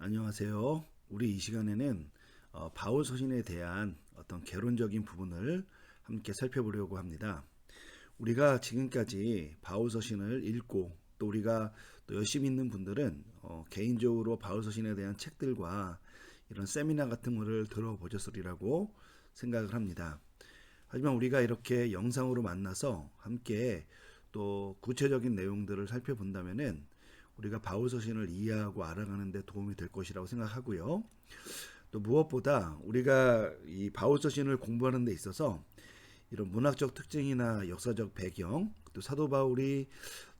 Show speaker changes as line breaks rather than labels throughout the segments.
안녕하세요. 우리 이 시간에는 바울 서신에 대한 어떤 개론적인 부분을 함께 살펴보려고 합니다. 우리가 지금까지 바울 서신을 읽고 또 우리가 또 열심히 있는 분들은 개인적으로 바울 서신에 대한 책들과 이런 세미나 같은 거를 들어보셨으리라고 생각을 합니다. 하지만 우리가 이렇게 영상으로 만나서 함께 또 구체적인 내용들을 살펴본다면은 우리가 바울 서신을 이해하고 알아가는 데 도움이 될 것이라고 생각하고요. 또 무엇보다 우리가 이 바울 서신을 공부하는 데 있어서 이런 문학적 특징이나 역사적 배경, 또 사도 바울이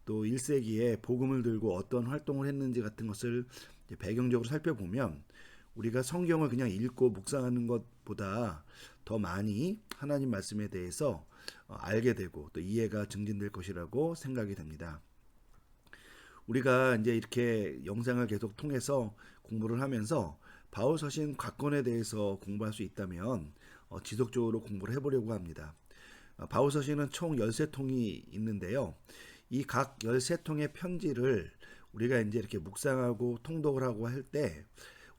또 1세기에 복음을 들고 어떤 활동을 했는지 같은 것을 배경적으로 살펴보면 우리가 성경을 그냥 읽고 묵상하는 것보다 더 많이 하나님 말씀에 대해서 알게 되고 또 이해가 증진될 것이라고 생각이 됩니다. 우리가 이제 이렇게 영상을 계속 통해서 공부를 하면서 바울 서신 각 권에 대해서 공부할 수 있다면 지속적으로 공부를 해보려고 합니다. 바울 서신은 총 13통이 있는데요. 이 각 13통의 편지를 우리가 이제 이렇게 묵상하고 통독을 하고 할 때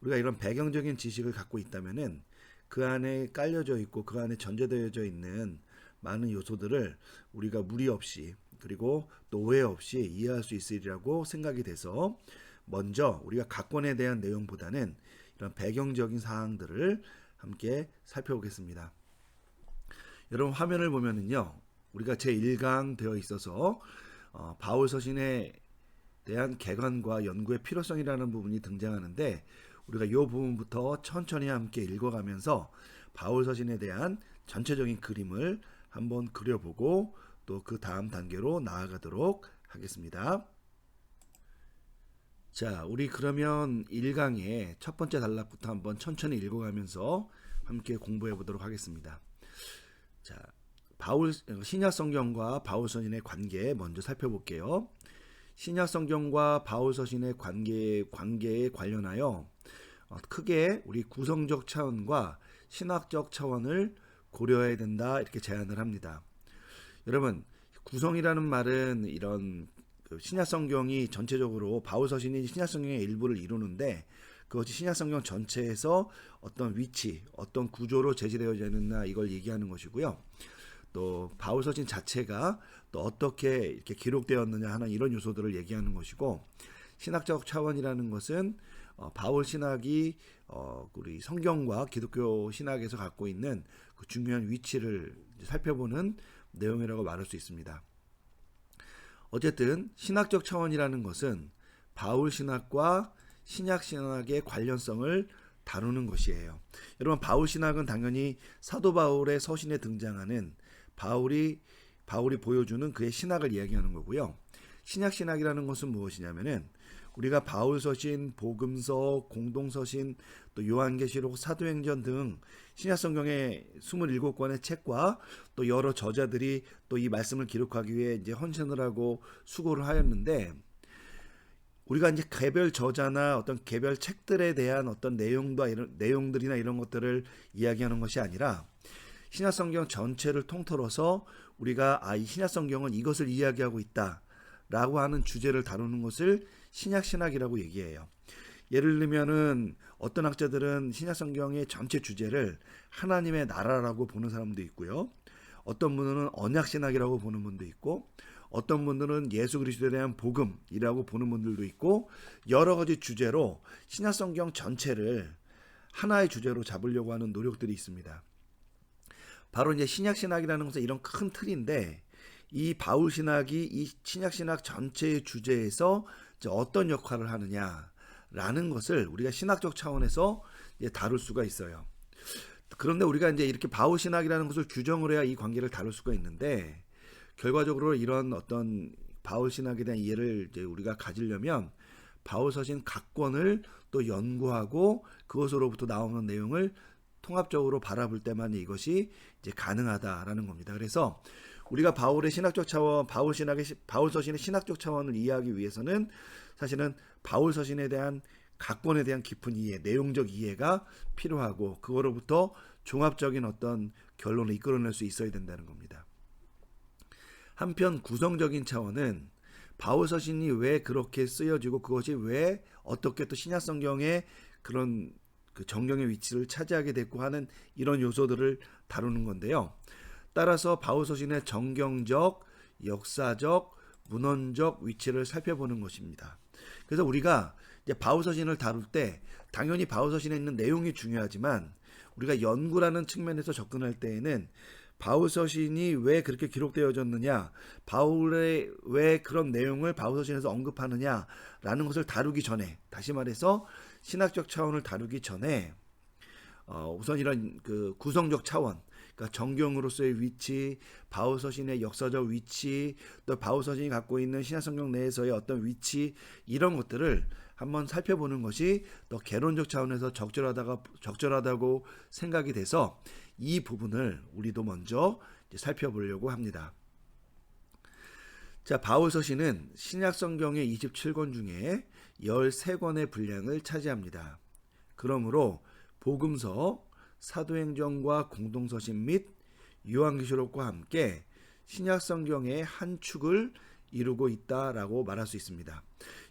우리가 이런 배경적인 지식을 갖고 있다면은 그 안에 깔려져 있고 그 안에 전제되어져 있는 많은 요소들을 우리가 무리 없이 그리고 또 오해 없이 이해할 수 있으리라고 생각이 돼서 먼저 우리가 각 권에 대한 내용보다는 이런 배경적인 사항들을 함께 살펴보겠습니다. 여러분 화면을 보면은요. 우리가 제1강 되어 있어서 바울 서신에 대한 개관과 연구의 필요성이라는 부분이 등장하는데 우리가 이 부분부터 천천히 함께 읽어가면서 바울 서신에 대한 전체적인 그림을 한번 그려보고 또 그 다음 단계로 나아가도록 하겠습니다. 자, 우리 그러면 1강의 첫 번째 단락부터 한번 천천히 읽어가면서 함께 공부해 보도록 하겠습니다. 자, 신약 성경과 바울 서신의 관계 먼저 살펴볼게요. 신약 성경과 바울 서신의 관계에 관련하여 크게 우리 구성적 차원과 신학적 차원을 고려해야 된다 이렇게 제안을 합니다. 여러분 구성이라는 말은 이런 신약 성경이 전체적으로 바울 서신이 신약 성경의 일부를 이루는데 그것이 신약 성경 전체에서 어떤 위치, 어떤 구조로 제시되어져 있느냐 이걸 얘기하는 것이고요. 또 바울 서신 자체가 또 어떻게 이렇게 기록되었느냐 하는 이런 요소들을 얘기하는 것이고 신학적 차원이라는 것은 바울 신학이 우리 성경과 기독교 신학에서 갖고 있는 그 중요한 위치를 살펴보는 내용이라고 말할 수 있습니다. 어쨌든 신학적 차원이라는 것은 바울 신학과 신약 신학의 관련성을 다루는 것이에요. 여러분 바울 신학은 당연히 사도 바울의 서신에 등장하는 바울이 보여주는 그의 신학을 이야기하는 거고요. 신약 신학이라는 것은 무엇이냐면은 우리가 바울 서신, 복음서, 공동서신, 또 요한계시록, 사도행전 등 신약 성경의 27권의 책과 또 여러 저자들이 또 이 말씀을 기록하기 위해 이제 헌신을 하고 수고를 하였는데 우리가 이제 개별 저자나 어떤 개별 책들에 대한 어떤 내용들이나 이런 것들을 이야기하는 것이 아니라 신약 성경 전체를 통틀어서 우리가 이 신약 성경은 이것을 이야기하고 있다라고 하는 주제를 다루는 것을 신약 신학이라고 얘기해요. 예를 들면은 어떤 학자들은 신약 성경의 전체 주제를 하나님의 나라라고 보는 사람도 있고요. 어떤 분들은 언약 신학이라고 보는 분도 있고 어떤 분들은 예수 그리스도에 대한 복음이라고 보는 분들도 있고 여러 가지 주제로 신약 성경 전체를 하나의 주제로 잡으려고 하는 노력들이 있습니다. 바로 이제 신약 신학이라는 것은 이런 큰 틀인데 이 바울 신학이 이 신약 신학 전체의 주제에서 어떤 역할을 하느냐라는 것을 우리가 신학적 차원에서 다룰 수가 있어요. 그런데 우리가 이제 이렇게 바울 신학이라는 것을 규정을 해야 이 관계를 다룰 수가 있는데 결과적으로 이런 어떤 바울 신학에 대한 이해를 이제 우리가 가지려면 바울 서신 각 권을 또 연구하고 그것으로부터 나오는 내용을 통합적으로 바라볼 때만 이것이 이제 가능하다라는 겁니다. 그래서 우리가 바울의 신학적 차원, 바울 서신의 신학적 차원을 이해하기 위해서는 사실은 바울 서신에 대한 각 권에 대한 깊은 이해, 내용적 이해가 필요하고 그거로부터 종합적인 어떤 결론을 이끌어낼 수 있어야 된다는 겁니다. 한편 구성적인 차원은 바울 서신이 왜 그렇게 쓰여지고 그것이 왜 어떻게 또 신약 성경에 그런 그 정경의 위치를 차지하게 됐고 하는 이런 요소들을 다루는 건데요. 따라서 바울 서신의 정경적, 역사적, 문헌적 위치를 살펴보는 것입니다. 그래서 우리가 이제 바울 서신을 다룰 때 당연히 바울 서신에 있는 내용이 중요하지만 우리가 연구라는 측면에서 접근할 때에는 바울 서신이 왜 그렇게 기록되어졌느냐, 바울의 왜 그런 내용을 바울 서신에서 언급하느냐라는 것을 다루기 전에, 다시 말해서 신학적 차원을 다루기 전에 우선 이런 그 구성적 차원, 그러니까 정경으로서의 위치, 바울 서신의 역사적 위치, 또 바울 서신이 갖고 있는 신약 성경 내에서의 어떤 위치, 이런 것들을 한번 살펴보는 것이 더 개론적 차원에서 적절하다고 생각이 돼서 이 부분을 우리도 먼저 이제 살펴보려고 합니다. 자, 바울 서신은 신약 성경의 27권 중에 13권의 분량을 차지합니다. 그러므로 복음서, 사도행전과 공동서신 및 요한계시록과 함께 신약 성경의 한 축을 이루고 있다라고 말할 수 있습니다.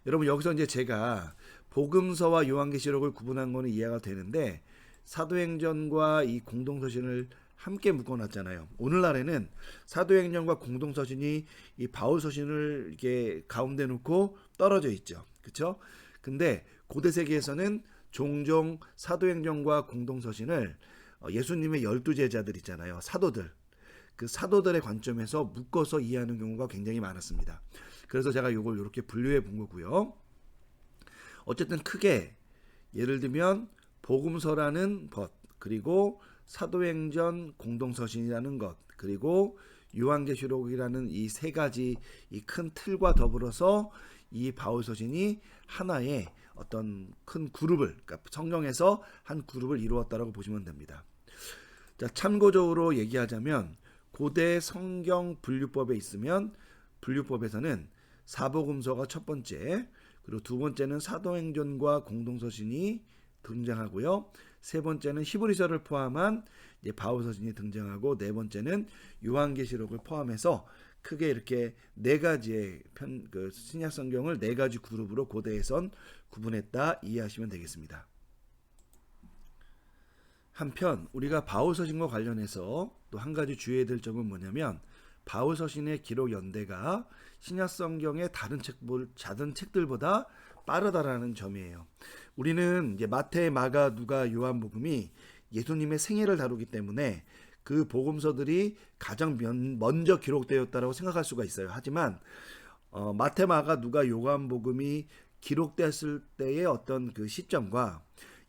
여러분, 여기서 이제 제가 복음서와 요한계시록을 구분한 거는 이해가 되는데 사도행전과 이 공동서신을 함께 묶어놨잖아요. 오늘날에는 사도행전과 공동서신이 이 바울 서신을 이렇게 가운데 놓고 떨어져 있죠. 그렇죠? 근데 고대 세계에서는 종종 사도행전과 공동서신을 예수님의 12제자들 있잖아요. 사도들. 그 사도들의 관점에서 묶어서 이해하는 경우가 굉장히 많았습니다. 그래서 제가 이걸 이렇게 분류해 본 거고요. 어쨌든 크게 예를 들면 복음서라는 것, 그리고 사도행전 공동서신이라는 것, 그리고 요한계시록이라는 이 세 가지 이 큰 틀과 더불어서 이 바울 서신이 하나의 어떤 큰 그룹을, 그러니까 성경에서 한 그룹을 이루었다라고 보시면 됩니다. 자, 참고적으로 얘기하자면 고대 성경 분류법에 있으면 분류법에서는 사복음서가 첫 번째, 그리고 두 번째는 사도행전과 공동서신이 등장하고요. 세 번째는 히브리서를 포함한 바울서신이 등장하고 네 번째는 요한계시록을 포함해서 크게 이렇게 네 가지의 신약 성경을 네 가지 그룹으로 고대에선 구분했다 이해하시면 되겠습니다. 한편 우리가 바울서신과 관련해서 또 한 가지 주의해야 될 점은 뭐냐면 바울서신의 기록 연대가 신약 성경의 다른 책들보다 빠르다라는 점이에요. 우리는 이제 마태, 마가, 누가, 요한복음이 예수님의 생애를 다루기 때문에 그 복음서들이 가장 먼저 기록되었다고 생각할 수가 있어요. 하지만 마태, 마가, 누가, 요한복음이 기록됐을 때의 어떤 그 시점과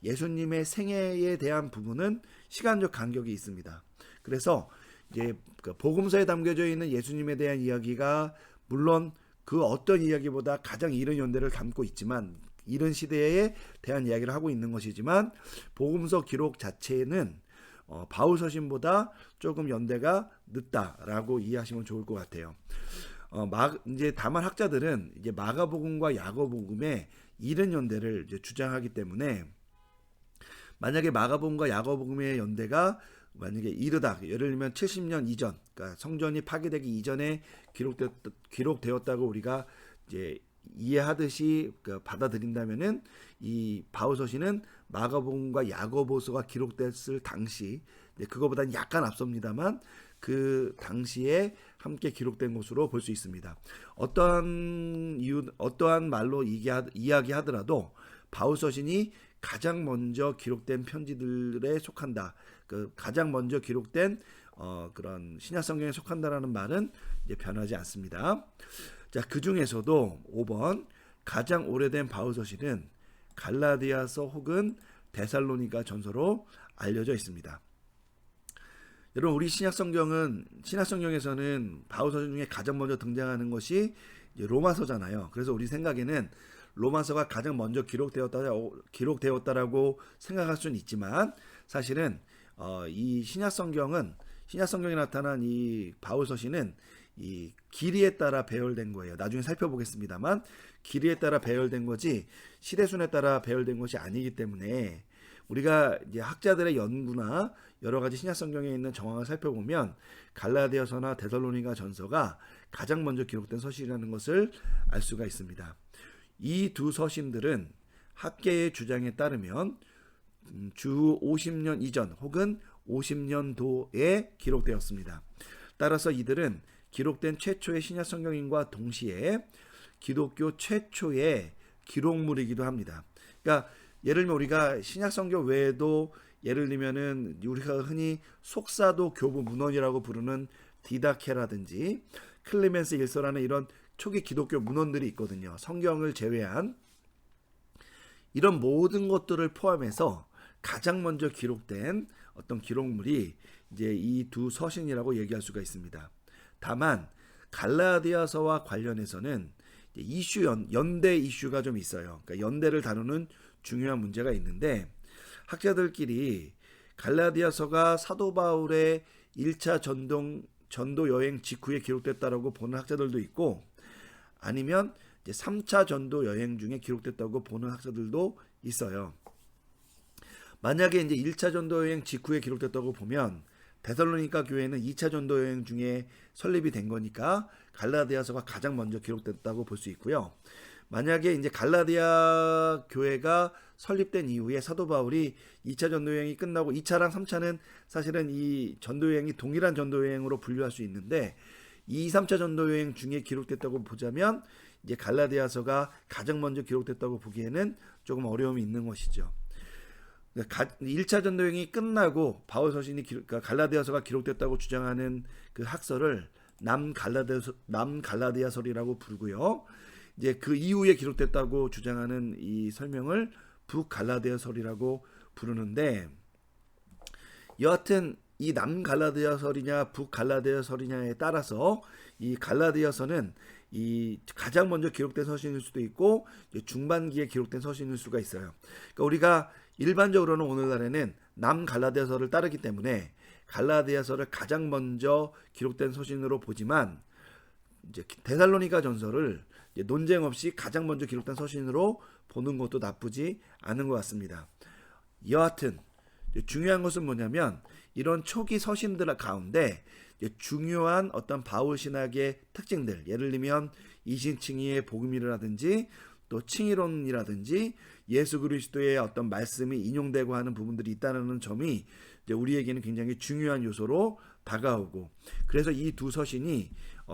예수님의 생애에 대한 부분은 시간적 간격이 있습니다. 그래서 이제 복음서에 담겨져 있는 예수님에 대한 이야기가 물론 그 어떤 이야기보다 가장 이른 연대를 담고 있지만 이른 시대에 대한 이야기를 하고 있는 것이지만 복음서 기록 자체는 바울서신보다 조금 연대가 늦다라고 이해하시면 좋을 것 같아요. 이제 다만 학자들은 이제 마가복음과 야고복음의 이른 연대를 이제 주장하기 때문에 만약에 마가복음과 야고복음의 연대가 만약에 이르다, 예를 들면 70년 이전, 그러니까 성전이 파괴되기 이전에 기록되었다고 우리가 이제 이해하듯이 받아들인다면은 이 바울서신은 마가복음과 야고보서가 기록됐을 당시, 그거보다는 약간 앞섭니다만 그 당시에 함께 기록된 것으로 볼 수 있습니다. 어떠한 말로 이야기하더라도 바울서신이 가장 먼저 기록된 편지들에 속한다. 가장 먼저 기록된 그런 신약 성경에 속한다라는 말은 이제 변하지 않습니다. 자, 그 중에서도 5번 가장 오래된 바울서신은 갈라디아서 혹은 데살로니가 전서로 알려져 있습니다. 여러분, 우리 신약 성경에서는 바울서신 중에 가장 먼저 등장하는 것이 이제 로마서잖아요. 그래서 우리 생각에는 로마서가 가장 먼저 기록되었다라고 생각할 수는 있지만 사실은 이 신약 성경에 나타난 이 바울서신은 이 길이에 따라 배열된 거예요. 나중에 살펴보겠습니다만 길이에 따라 배열된 거지 시대순에 따라 배열된 것이 아니기 때문에 우리가 이제 학자들의 연구나 여러 가지 신약 성경에 있는 정황을 살펴보면 갈라디아서나 데살로니가 전서가 가장 먼저 기록된 서신이라는 것을 알 수가 있습니다. 이 두 서신들은 학계의 주장에 따르면 주 50년 이전 혹은 50년도에 기록되었습니다. 따라서 이들은 기록된 최초의 신약 성경인과 동시에 기독교 최초의 기록물이기도 합니다. 그러니까 예를 들면 우리가 신약 성경 외에도 예를 들면은 우리가 흔히 속사도 교부 문헌이라고 부르는 디다케라든지 클레멘스 일서라는 이런 초기 기독교 문헌들이 있거든요. 성경을 제외한 이런 모든 것들을 포함해서 가장 먼저 기록된 어떤 기록물이 이제 이 두 서신이라고 얘기할 수가 있습니다. 다만 갈라디아서와 관련해서는 연대 이슈가 좀 있어요. 그러니까 연대를 다루는 중요한 문제가 있는데 학자들끼리 갈라디아서가 사도 바울의 1차 전도 여행 직후에 기록됐다라고 보는 학자들도 있고 아니면 이제 3차 전도 여행 중에 기록됐다고 보는 학자들도 있어요. 만약에 이제 1차 전도 여행 직후에 기록됐다고 보면 데살로니가 교회는 2차 전도 여행 중에 설립이 된 거니까 갈라디아서가 가장 먼저 기록됐다고 볼 수 있고요. 만약에 이제 갈라디아 교회가 설립된 이후에 사도 바울이 2차 전도 여행이 끝나고 2차랑 3차는 사실은 이 전도 여행이 동일한 전도 여행으로 분류할 수 있는데 2, 3차 전도 여행 중에 기록됐다고 보자면 이제 갈라디아서가 가장 먼저 기록됐다고 보기에는 조금 어려움이 있는 것이죠. 1차 전도 여행이 끝나고 바울 서신이 그러니까 갈라디아서가 기록됐다고 주장하는 그 학설을 남갈라디아설이라고 부르고요. 이제 그 이후에 기록됐다고 주장하는 이 설명을 북갈라디아설이라고 부르는데 여하튼 이 남갈라디아설이냐 북갈라디아설이냐에 따라서 이 갈라디아서는 이 가장 먼저 기록된 서신일 수도 있고 중반기에 기록된 서신일 수가 있어요. 그러니까 우리가 일반적으로는 오늘날에는 남갈라디아서를 따르기 때문에 갈라디아서를 가장 먼저 기록된 서신으로 보지만 이제 데살로니가 전서를 논쟁 없이 가장 먼저 기록된 서신으로 보는 것도 나쁘지 않은 것 같습니다. 여하튼 중요한 것은 뭐냐면 이런 초기 서신들 가운데 중요한 어떤 바울 신학의 특징들, 예를 들면 이신칭의의 복음이라든지 또 칭의론이라든지 예수 그리스도의 어떤 말씀이 인용되고 하는 부분들이 있다는 점이 이제 우리에게는 굉장히 중요한 요소로 다가오고 그래서 이 두 서신이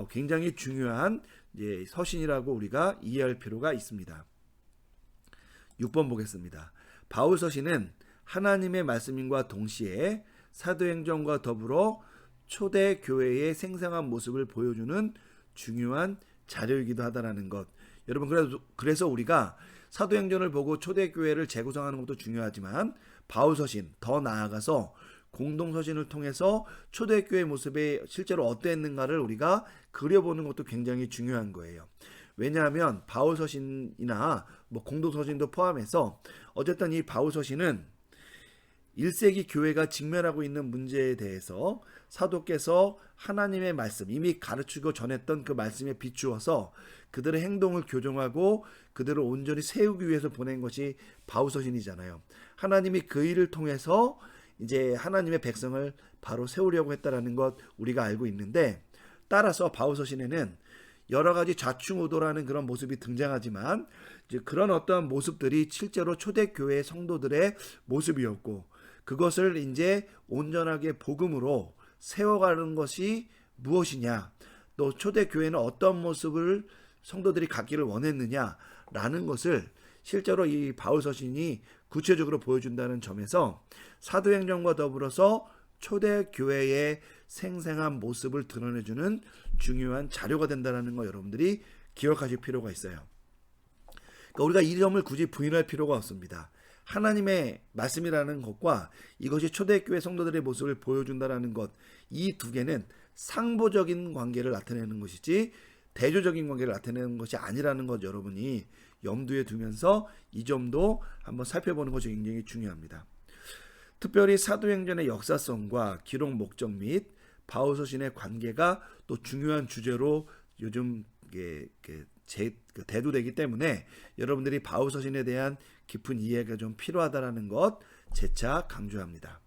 굉장히 중요한 이제 서신이라고 우리가 이해할 필요가 있습니다. 6번 보겠습니다. 바울 서신은 하나님의 말씀인과 동시에 사도행전과 더불어 초대 교회의 생생한 모습을 보여주는 중요한 자료이기도 하다라는 것. 여러분 그래서 우리가 사도행전을 보고 초대교회를 재구성하는 것도 중요하지만 바울서신 더 나아가서 공동서신을 통해서 초대교회 모습이 실제로 어땠는가를 우리가 그려보는 것도 굉장히 중요한 거예요. 왜냐하면 바울서신이나 공동서신도 포함해서 어쨌든 이 바울서신은 1세기 교회가 직면하고 있는 문제에 대해서 사도께서 하나님의 말씀, 이미 가르치고 전했던 그 말씀에 비추어서 그들의 행동을 교정하고 그들을 온전히 세우기 위해서 보낸 것이 바울서신이잖아요. 하나님이 그 일을 통해서 이제 하나님의 백성을 바로 세우려고 했다라는 것 우리가 알고 있는데 따라서 바울서신에는 여러 가지 좌충우돌하는 그런 모습이 등장하지만 이제 그런 어떤 모습들이 실제로 초대교회 성도들의 모습이었고 그것을 이제 온전하게 복음으로 세워가는 것이 무엇이냐 또 초대교회는 어떤 모습을 성도들이 갖기를 원했느냐라는 것을 실제로 이 바울서신이 구체적으로 보여준다는 점에서 사도행전과 더불어서 초대교회의 생생한 모습을 드러내주는 중요한 자료가 된다는 거 여러분들이 기억하실 필요가 있어요. 그러니까 우리가 이 점을 굳이 부인할 필요가 없습니다. 하나님의 말씀이라는 것과 이것이 초대교회 성도들의 모습을 보여준다는 것, 이 두 개는 상보적인 관계를 나타내는 것이지 대조적인 관계를 나타내는 것이 아니라는 것 여러분이 염두에 두면서 이 점도 한번 살펴보는 것이 굉장히 중요합니다. 특별히 사도행전의 역사성과 기록 목적 및 바울서신의 관계가 또 중요한 주제로 요즘 대두되기 때문에 여러분들이 바울서신에 대한 깊은 이해가 좀 필요하다는 것 재차 강조합니다.